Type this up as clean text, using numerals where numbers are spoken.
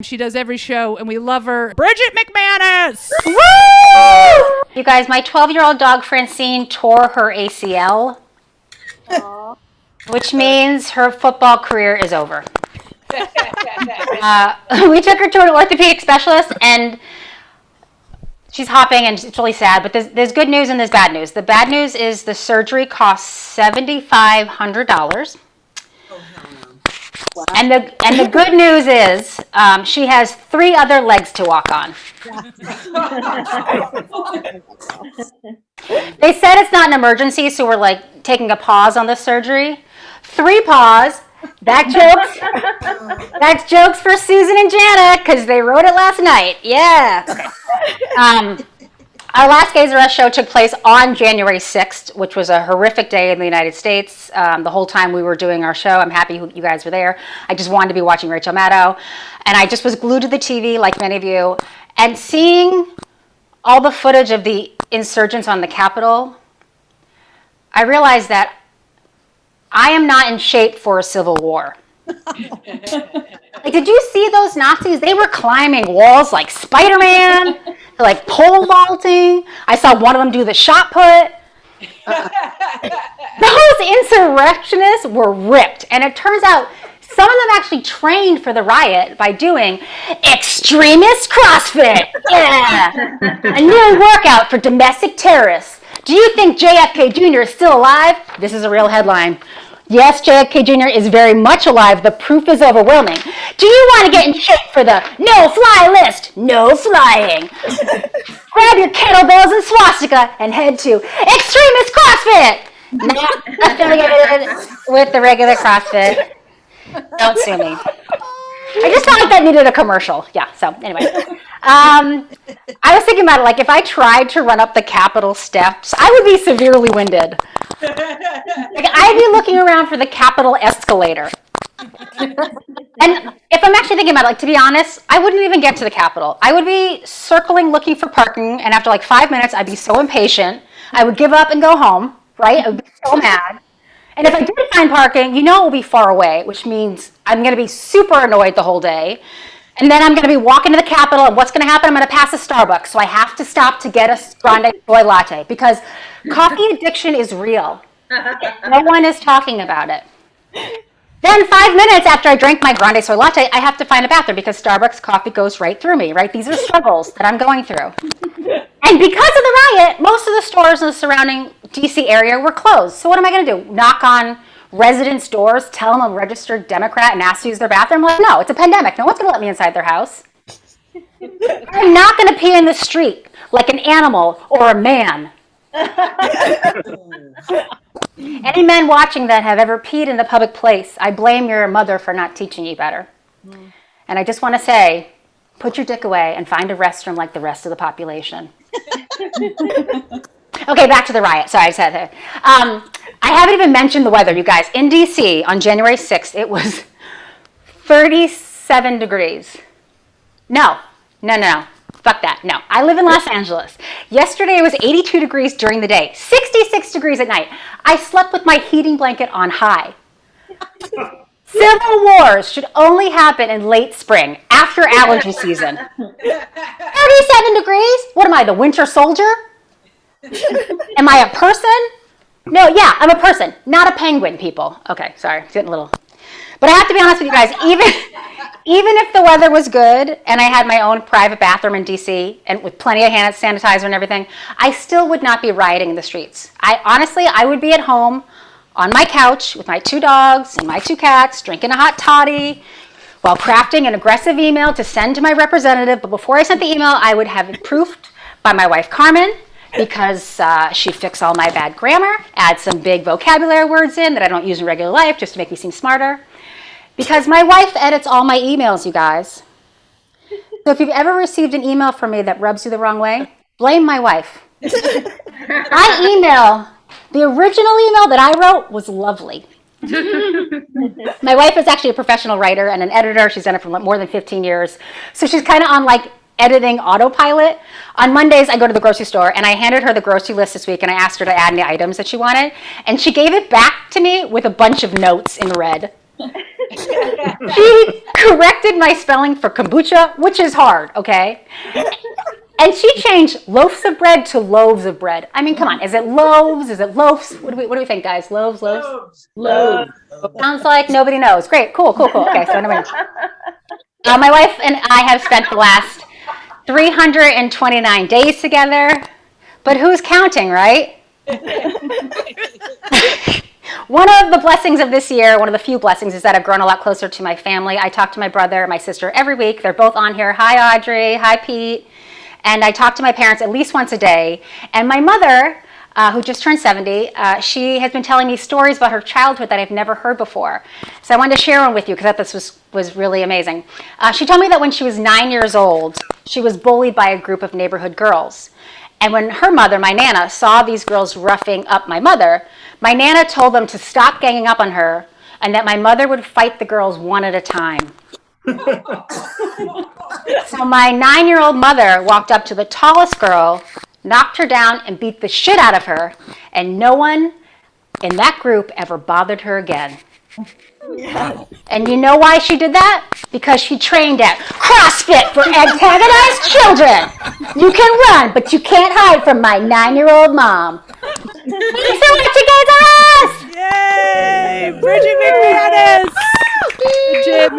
She does every show, and we love her. Bridget McManus! Woo! You guys, my 12-year-old dog Francine tore her ACL, which means her football career is over. We took her to an orthopedic specialist, and she's hopping, and it's really sad, but there's good news and there's bad news. The bad news is the surgery costs $7,500. Wow. And the good news is she has 3 other legs to walk on. They said it's not an emergency, so we're like taking a pause on the surgery. 3 paws. That's jokes for Susan and Jana because they wrote it last night. Yeah. Okay. Our last Gays R Us show took place on January 6th, which was a horrific day in the United States. The whole time we were doing our show, I'm happy you guys were there. I just wanted to be watching Rachel Maddow. And I just was glued to the TV, like many of you. And seeing all the footage of the insurgents on the Capitol, I realized that I am not in shape for a civil war. Like, did you see those Nazis? They were climbing walls like Spider-Man, like pole vaulting. I saw one of them do the shot put. Those insurrectionists were ripped. And it turns out some of them actually trained for the riot by doing extremist CrossFit. Yeah. A new workout for domestic terrorists. Do you think JFK Jr. is still alive? This is a real headline. Yes, JFK Jr. is very much alive. The proof is overwhelming. Do you want to get in shape for the no-fly list? No flying. Grab your kettlebells and swastika and head to Extremist CrossFit. Not affiliated with the regular CrossFit. Don't sue me. I just felt like that needed a commercial. Yeah, so anyway. I was thinking about it, like if I tried to run up the Capitol steps, I would be severely winded. Like I'd be looking around for the Capitol escalator. And if I'm actually thinking about it, like to be honest, I wouldn't even get to the Capitol. I would be circling looking for parking, and after like 5 minutes, I'd be so impatient. I would give up and go home, right? I would be so mad. And if I did find parking, you know it will be far away, which means I'm going to be super annoyed the whole day. And then I'm going to be walking to the Capitol, and what's going to happen? I'm going to pass a Starbucks, so I have to stop to get a grande soy latte because coffee addiction is real. No one is talking about it. Then 5 minutes after I drank my grande soy latte, I have to find a bathroom because Starbucks coffee goes right through me, right? These are struggles that I'm going through. And because of the riot, most of the stores in the surrounding DC area were closed. So what am I going to do? Knock on residents' doors, tell them I'm a registered Democrat and ask to use their bathroom? Like, no, it's a pandemic. No one's going to let me inside their house. I'm not going to pee in the street like an animal or a man. Any men watching that have ever peed in a public place, I blame your mother for not teaching you better. And I just want to say, put your dick away and find a restroom like the rest of the population. Okay, back to the riot. Sorry, I said that. I haven't even mentioned the weather, you guys. In DC on January 6th, it was 37 degrees. No. Fuck that. No. I live in Los Angeles. Yesterday it was 82 degrees during the day, 66 degrees at night. I slept with my heating blanket on high. Civil wars should only happen in late spring, after allergy season. 37 degrees? What am I, the winter soldier? Am I a person? No, yeah, I'm a person, not a penguin, people. Okay, sorry, it's getting a little. But I have to be honest with you guys, even if the weather was good and I had my own private bathroom in DC and with plenty of hand sanitizer and everything, I still would not be rioting in the streets. I would be at home on my couch with my 2 dogs and my 2 cats, drinking a hot toddy, while crafting an aggressive email to send to my representative. But before I sent the email, I would have it proofed by my wife, Carmen, because she'd fix all my bad grammar, add some big vocabulary words in that I don't use in regular life just to make me seem smarter. Because my wife edits all my emails, you guys. So if you've ever received an email from me that rubs you the wrong way, blame my wife. The original email that I wrote was lovely. My wife is actually a professional writer and an editor. She's done it for more than 15 years. So she's kind of on like editing autopilot. On Mondays, I go to the grocery store and I handed her the grocery list this week and I asked her to add any items that she wanted. And she gave it back to me with a bunch of notes in red. She corrected my spelling for kombucha, which is hard, okay? And she changed loaves of bread to loaves of bread. I mean, come on. Is it loaves? Is it loaves? What do we think, guys? Loaves? Loaves. Sounds like nobody knows. Great. Cool. Okay, so nobody knows. My wife and I have spent the last 329 days together. But who's counting, right? One of the blessings of this year, one of the few blessings, is that I've grown a lot closer to my family. I talk to my brother and my sister every week. They're both on here. Hi, Audrey. Hi, Pete. And I talk to my parents at least once a day. And my mother, who just turned 70, she has been telling me stories about her childhood that I've never heard before. So I wanted to share one with you because I thought this was really amazing. She told me that when she was 9 years old, she was bullied by a group of neighborhood girls. And when her mother, my Nana, saw these girls roughing up my mother, my Nana told them to stop ganging up on her and that my mother would fight the girls one at a time. So my 9-year-old mother walked up to the tallest girl, knocked her down, and beat the shit out of her. And no one in that group ever bothered her again. And you know why she did that? Because she trained at CrossFit for antagonized children. You can run, but you can't hide from my 9-year-old mom. Thanks so much, you guys. Yay! Bridget McManus! Bridget